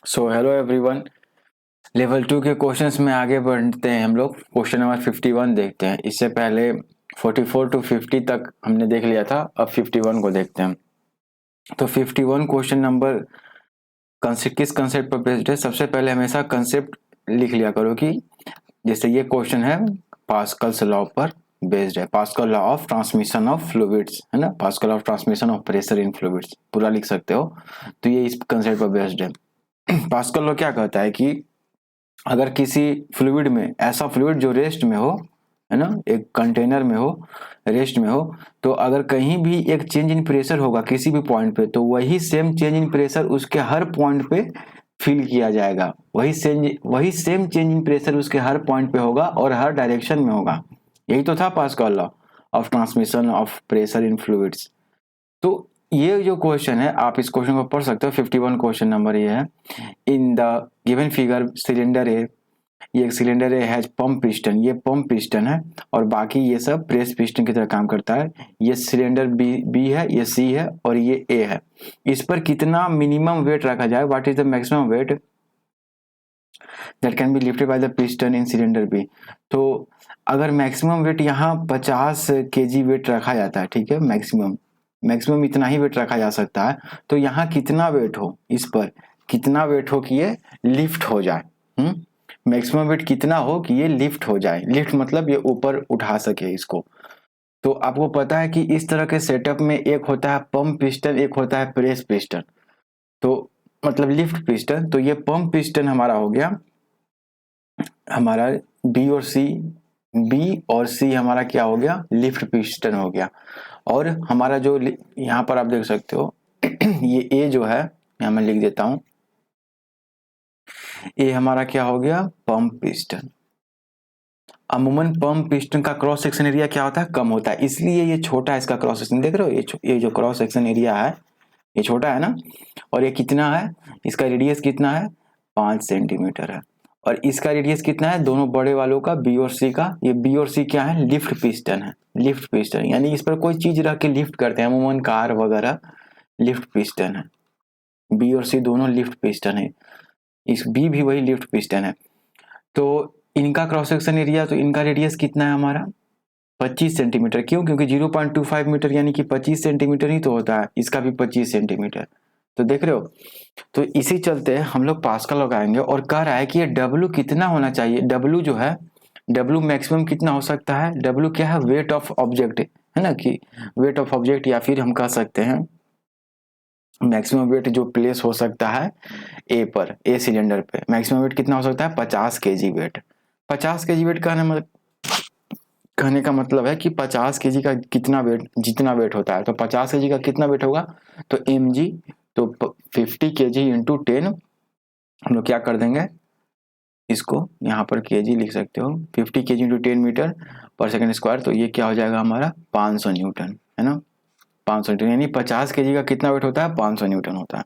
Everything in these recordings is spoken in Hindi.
So hello everyone. लेवल 2 के क्वेश्चंस में आगे बढ़ते हैं। हम लोग क्वेश्चन नंबर 51 देखते हैं। इससे पहले 44 टू 50 तक हमने देख लिया था, अब 51 को देखते हैं। तो 51 क्वेश्चन नंबर किस कंसेप्ट पर बेस्ड है। सबसे पहले हमेशा कंसेप्ट लिख लिया करो कि जैसे ये क्वेश्चन है पास्कल्स लॉ पर बेस्ड है। Pascal law of transmission of fluids है ना, pascal of transmission of pressure in fluids पूरा लिख सकते हो। तो ये इस कंसेप्ट पर बेस्ड है। पास्कल लॉ क्या कहता है कि अगर किसी फ्लूइड में, ऐसा फ्लूइड जो रेस्ट में हो, है ना, एक कंटेनर में हो, रेस्ट में हो, तो अगर कहीं भी एक चेंज इन प्रेशर होगा किसी भी पॉइंट पे, तो वही सेम चेंज इन प्रेशर उसके हर पॉइंट पे फील किया जाएगा। वही सेम चेंज इन प्रेशर उसके हर पॉइंट पे होगा और हर डायरेक्शन में होगा। यही तो था pascal law of transmission of pressure in fluids. तो ये जो क्वेश्चन है, आप इस क्वेश्चन को पढ़ सकते हो। 51 क्वेश्चन नंबर ये है। In the given figure cylinder A, ये एक सिलेंडर है, हैज पंप पिस्टन, ये पंप पिस्टन है और बाकी ये सब प्रेस पिस्टन की तरह काम करता है। ये सिलेंडर बी है, ये सी है और ये ए है। इस पर कितना मिनिमम वेट रखा जाए, what is the maximum weight that can be lifted by the piston in cylinder B. तो अगर मैक्सिमम वेट यहाँ 50 केजी वेट रखा जाता है, ठीक है, मैक्सिमम इतना ही वेट रखा जा सकता है, तो यहाँ कितना वेट हो, इस पर कितना वेट हो कि ये लिफ्ट हो जाए। मैक्सिमम वेट कितना हो कि ये लिफ्ट हो जाए। लिफ्ट मतलब ये ऊपर उठा सके इसको। तो आपको पता है कि इस तरह के सेटअप में एक होता है पंप पिस्टन, एक होता है प्रेस पिस्टन, तो मतलब लिफ्ट पिस्टन। तो ये पंप पिस्टन हमारा हो गया, हमारा बी और सी, बी और सी हमारा क्या हो गया, लिफ्ट पिस्टन हो गया। और हमारा जो यहाँ पर आप देख सकते हो ये ए जो है, यहाँ मैं लिख देता हूं, ये हमारा क्या हो गया, पंप पिस्टन। अमूमन पंप पिस्टन का क्रॉस सेक्शन एरिया क्या होता है, कम होता है, इसलिए ये छोटा है। इसका क्रॉस सेक्शन देख रहे हो, ये जो क्रॉस सेक्शन एरिया है ये छोटा है ना। और ये कितना है, इसका रेडियस कितना है, 5 सेंटीमीटर है। और इसका रेडियस कितना है, दोनों बड़े वालों का, बी और सी का। ये बी और सी क्या है, लिफ्ट पिस्टन है। लिफ्ट पिस्टन यानी इस पर कोई चीज रख के लिफ्ट करते हैं, अमूमन कार वगैरह लिफ्ट पिस्टन है। बी और सी दोनों लिफ्ट पिस्टन है, इस बी भी वही लिफ्ट पिस्टन है। तो इनका क्रॉस सेक्शन एरिया, तो इनका रेडियस कितना है हमारा, 25 सेंटीमीटर। क्यों, क्योंकि 0.25 मीटर यानी कि 25 सेंटीमीटर ही तो होता है। इसका भी 25 सेंटीमीटर। तो देख रहे हो, तो इसी चलते हम लोग पास्कल लगाएंगे और कह रहा है कि ये W कितना होना चाहिए। W जो है, W मैक्सिमम कितना हो सकता है। W क्या है, वेट ऑफ ऑब्जेक्ट है ना, कि वेट ऑफ ऑब्जेक्ट, या फिर हम कह सकते हैं मैक्सिमम वेट जो प्लेस हो सकता है ए पर, ए सिलेंडर पे मैक्सिमम वेट कितना हो सकता है, 50 केजी वेट। 50 केजी वेट कहने का मतलब है कि 50 केजी का कितना वेट, जितना वेट होता है, तो 50 केजी का कितना वेट होगा, तो mg, तो 50 केजी इंटू 10, हम लोग क्या कर देंगे, इसको यहाँ पर केजी लिख सकते हो, 50 केजी इंटू 10 मीटर पर सेकंड स्क्वायर। तो ये क्या हो जाएगा हमारा, 500 न्यूटन, है ना। 500 न्यूटन यानी 50 केजी का कितना वेट होता है, 500 न्यूटन होता है।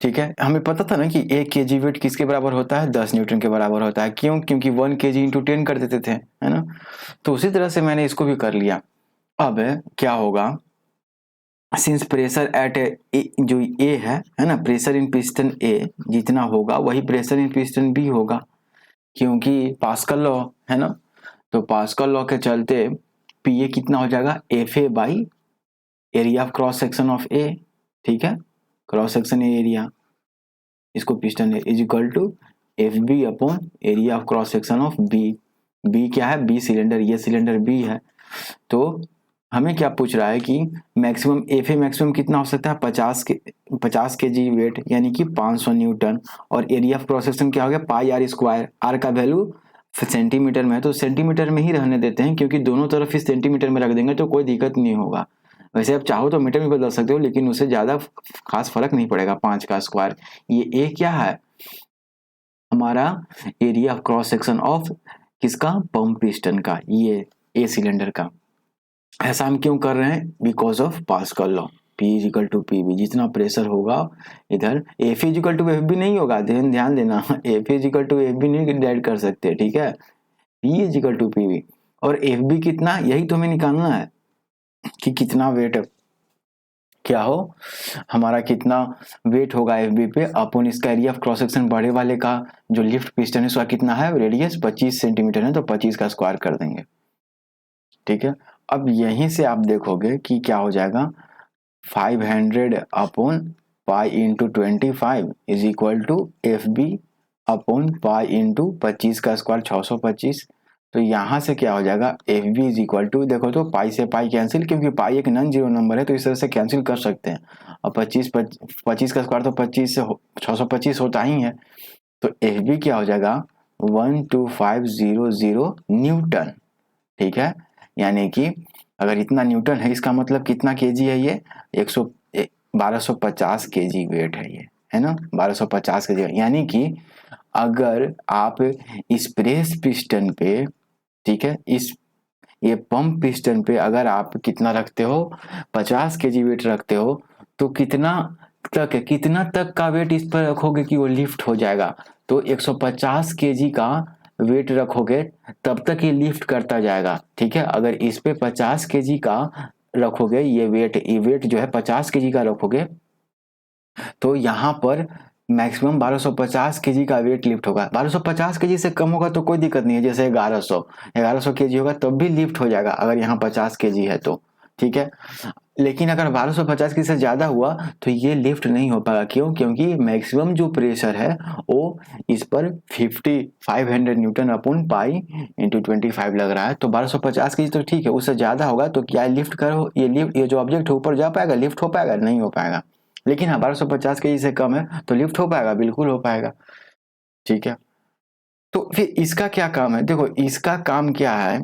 ठीक है, हमें पता था ना कि 1 केजी वेट किसके बराबर होता है, 10 न्यूटन के बराबर होता है। क्यों, क्योंकि 1 केजी इंटू 10 कर देते थे, है ना। तो उसी तरह से मैंने इसको भी कर लिया। अब क्या होगा, सिंस प्रेशर एट जो ए है ना, प्रेशर इन पिस्टन ए जितना होगा वही प्रेशर इन पिस्टन बी होगा, क्योंकि पास्कल लॉ है ना। तो पास्कल लॉ के चलते पी ए कितना हो जाएगा, F A by area of cross section of A. ठीक है, क्रॉस सेक्शन एरिया, इसको piston is equal to F B upon area of cross section of B. B क्या है, बी सिलेंडर, ये सिलेंडर बी है। तो हमें क्या पूछ रहा है कि मैक्सिमम एफ ए मैक्सिमम कितना हो सकता है, 50 के जी वेट यानी कि 500 न्यूटन। और एरिया ऑफ क्रॉस सेक्शन क्या हो गया, पाई आर स्क्वायर। आर का वैल्यू सेंटीमीटर में है, तो सेंटीमीटर में ही रहने देते हैं, क्योंकि दोनों तरफ इस सेंटीमीटर में रख देंगे तो कोई दिक्कत नहीं होगा। वैसे आप चाहो तो मीटर में बदल सकते हो, लेकिन उससे ज्यादा खास फर्क नहीं पड़ेगा। 5 का स्क्वायर, ये ए क्या है हमारा, area of cross section of किसका, पंप पिस्टन का, ये ए सिलेंडर का। ऐसा हम क्यों कर रहे हैं, because of Pascal law. P equal to P B, जितना प्रेशर होगा इधर, F equal to F B नहीं होगा, ध्यान देना, F equal to F B नहीं डिवाइड कर सकते, ठीक है। P equal to P B, और एफ बी कितना, यही तो हमें निकालना है कि कितना वेट क्या हो, हमारा कितना वेट होगा एफ बी पे अपन इसका एरिया ऑफ क्रॉस सेक्शन बड़े वाले का जो लिफ्ट पिस्टन है उसका कितना है, रेडियस 25 सेंटीमीटर है, तो 25 का स्क्वायर कर देंगे। ठीक है, अब यहीं से आप देखोगे कि क्या हो जाएगा, 500 upon pi into 25 is equal to F B upon pi into 25 का स्क्वायर 625। तो यहाँ से क्या हो जाएगा, F B is equal to, देखो तो पाई से पाई कैंसिल, क्योंकि पाई एक नॉन जीरो नंबर है तो इस तरह से कैंसिल कर सकते हैं। और 25 का स्क्वायर तो 25 से 625 होता ही है। तो एफ बी क्या हो जाएगा, 12500 न्यूटन। ठीक है, यानी कि अगर इतना न्यूटन है इसका मतलब कितना केजी है ये, 1250 केजी वेट है ये, है ना, 1250 केजी। यानी कि अगर आप इस प्रेस पिस्टन पे, ठीक है, इस ये पंप पिस्टन पे अगर आप कितना रखते हो, 50 केजी वेट रखते हो, तो कितना तक का वेट इस पर रखोगे कि वो लिफ्ट हो जाएगा। तो 150 केजी का वेट रखोगे तब तक ये लिफ्ट करता जाएगा। ठीक है, अगर इस पे 50 केजी का रखोगे, ये वेट जो है 50 केजी का रखोगे, तो यहाँ पर मैक्सिमम 1250 केजी का वेट लिफ्ट होगा। 1250 केजी से कम होगा तो कोई दिक्कत नहीं है, जैसे 1100 केजी होगा तब भी लिफ्ट हो जाएगा अगर यहाँ 50 केजी है तो। ठीक है, लेकिन अगर 1250 केजी से ज्यादा हुआ तो ये लिफ्ट नहीं हो पाएगा। क्यों, क्योंकि मैक्सिमम जो प्रेशर है वो इस पर 500 न्यूटन अपॉन पाई इंटू 25 लग रहा है। तो 1250 केजी तो ठीक है, उससे ज्यादा होगा तो क्या लिफ्ट करो, ये जो ऑब्जेक्ट है ऊपर जा पाएगा, लिफ्ट हो पाएगा, नहीं हो पाएगा। लेकिन हाँ 1250 केजी से कम है तो लिफ्ट हो पाएगा, बिल्कुल हो पाएगा। ठीक है, तो फिर इसका क्या काम है, देखो इसका काम क्या है,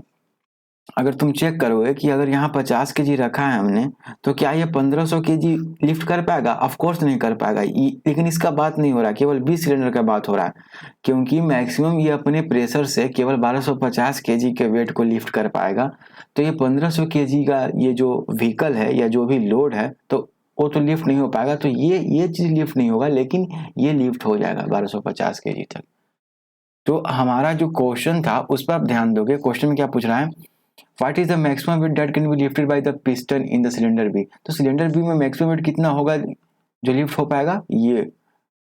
अगर तुम चेक करोगे कि अगर यहाँ 50 केजी रखा है हमने, तो क्या ये 1500 केजी लिफ्ट कर पाएगा, ऑफ कोर्स नहीं कर पाएगा। लेकिन इसका बात नहीं हो रहा, केवल 20 सिलेंडर का बात हो रहा है, क्योंकि मैक्सिमम ये अपने प्रेशर से केवल 1250 केजी के वेट को लिफ्ट कर पाएगा। तो ये 1500 केजी का ये जो व्हीकल है या जो भी लोड है तो वो तो लिफ्ट नहीं हो पाएगा। तो ये चीज लिफ्ट नहीं होगा, लेकिन ये लिफ्ट हो जाएगा 1250 केजी तक। तो हमारा जो क्वेश्चन था उस पर आप ध्यान दोगे, क्वेश्चन में क्या पूछ रहा है, what is the maximum weight that can be lifted by the piston in the cylinder B. तो सिलेंडर बी में मैक्सिमम वेट कितना होगा जो लिफ्ट हो पाएगा, ये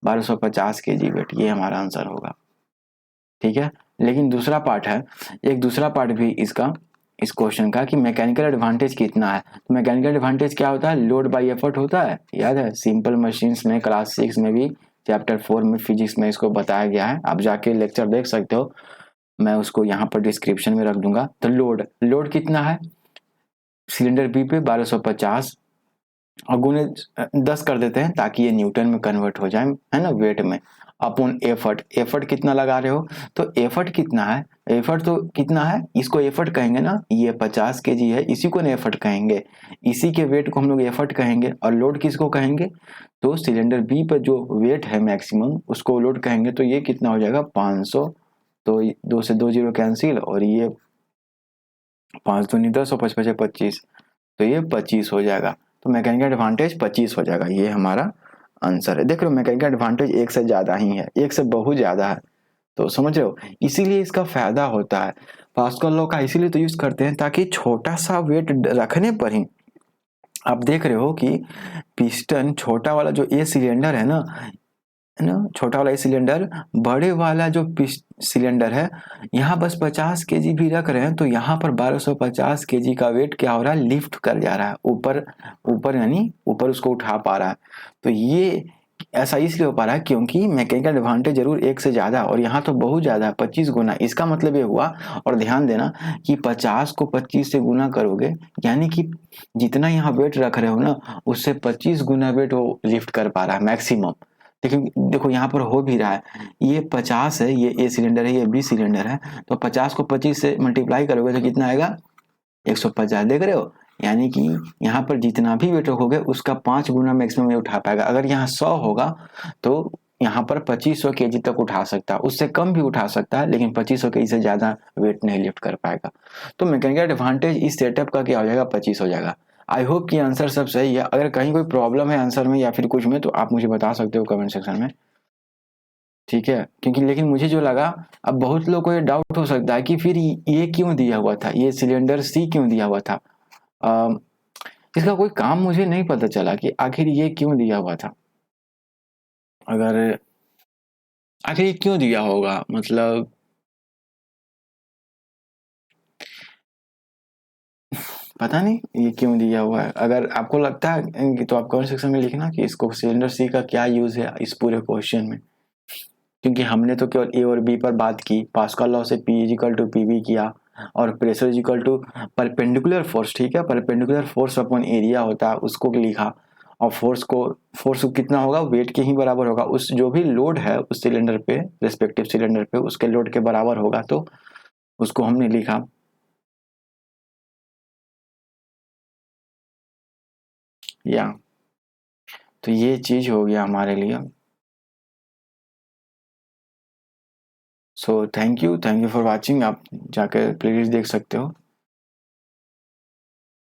1250 केजी वेट, ये हमारा आंसर होगा। ठीक है, लेकिन दूसरा पार्ट है, एक दूसरा पार्ट भी इसका, इस क्वेश्चन का, कि मैकेनिकल एडवांटेज कितना है। तो मैकेनिकल एडवांटेज क्या होता है, लोड बाय एफर्ट होता है, याद है सिंपल मशीन्स में क्लास 6 में भी, चैप्टर 4 में फिजिक्स में इसको बताया गया है, आप जाके लेक्चर देख सकते हो, मैं उसको यहाँ पर डिस्क्रिप्शन में रख दूंगा। तो लोड कितना है सिलेंडर बी पे, 1250 और गुने 10 कर देते हैं ताकि ये न्यूटन में कन्वर्ट हो जाए, है ना, वेट में, अपॉन एफर्ट कितना लगा रहे हो। तो एफर्ट कितना है, एफर्ट तो कितना है, इसको एफर्ट कहेंगे ना, ये 50 केजी है, इसी को ना एफर्ट कहेंगे, इसी के वेट को हम लोग एफर्ट कहेंगे। और लोड किसको कहेंगे, तो सिलेंडर बी पर जो वेट है मैक्सिमम उसको लोड कहेंगे। तो ये कितना हो जाएगा 500, तो 2 से 2 जीरो कैंसिल, और ये 5 दूनी 10 और 5 25, तो ये 25 हो जाएगा। तो मैकेनिकल एडवांटेज 25 हो जाएगा, ये हमारा आंसर है। देख रहे हो मैकेनिकल एडवांटेज एक से ज्यादा ही है, एक से बहुत ज्यादा है, तो समझ रहे हो, इसीलिए इसका फायदा होता है। पास्कल लॉ का इसीलिए तो यूज करते हैं ताकि छोटा सा वेट रखने पर ही, आप देख रहे हो कि पिस्टन छोटा वाला जो ए सिलेंडर है ना, छोटा वाला सिलेंडर, बड़े वाला जो सिलेंडर है यहाँ बस 50 केजी भी रख रहे हैं तो यहाँ पर 1250 केजी का वेट क्या हो रहा है, लिफ्ट कर जा रहा है ऊपर ऊपर, यानी ऊपर उसको उठा पा रहा है। तो ये ऐसा इसलिए हो पा रहा है क्योंकि मैकेनिकल एडवांटेज जरूर एक से ज्यादा, और यहाँ तो बहुत ज्यादा है, 25 गुना। इसका मतलब ये हुआ, और ध्यान देना कि 50 को 25 से गुना करोगे, यानी कि जितना यहाँ वेट रख रहे हो ना उससे 25 गुना वेट वो लिफ्ट कर पा रहा है मैक्सिमम। लेकिन देखो यहाँ पर हो भी रहा है, ये 50 है, ये ए सिलेंडर है, ये बी सिलेंडर है, तो 50 को 25 से मल्टीप्लाई करोगे तो कितना आएगा 150, देख रहे हो, यानी कि यहाँ पर जितना भी वेट रखोगे उसका 5 गुना मैक्सिमम उठा पाएगा। अगर यहाँ 100 होगा तो यहाँ पर 2500 केजी तक उठा सकता है, उससे कम भी उठा सकता है, लेकिन 2500 केजी से ज्यादा वेट नहीं लिफ्ट कर पाएगा। तो मैकेनिकल एडवांटेज इस सेटअप का क्या हो जाएगा, 25 हो जाएगा। आई होप कि आंसर सब सही है। अगर कहीं कोई प्रॉब्लम है आंसर में या फिर कुछ में तो आप मुझे बता सकते हो कमेंट सेक्शन में, ठीक है, क्योंकि लेकिन मुझे जो लगा, अब बहुत लोगों को ये डाउट हो सकता है कि फिर ये क्यों दिया हुआ था, ये सिलेंडर सी क्यों दिया हुआ था। इसका कोई काम मुझे नहीं पता चला कि आखिर ये क्यों दिया हुआ था। अगर आखिर ये क्यों दिया होगा, मतलब पता नहीं ये क्यों दिया हुआ है। अगर आपको लगता है तो आप कमेंट सेक्शन में लिखना कि इसको सिलेंडर सी का क्या यूज है इस पूरे क्वेश्चन में, क्योंकि हमने तो केवल ए और बी पर बात की, पास्कल लॉ से P equal to P V किया, और pressure equal to perpendicular force, ठीक है, परपेंडिकुलर फोर्स अपॉन एरिया होता है उसको लिखा, और फोर्स को कितना होगा, वेट के ही बराबर होगा, उस जो भी लोड है उस सिलेंडर पे, रेस्पेक्टिव सिलेंडर पे उसके लोड के बराबर होगा, तो उसको हमने लिखा। या तो ये चीज हो गया हमारे लिए। So thank you for watching. आप जाकर प्लेलिस्ट देख सकते हो।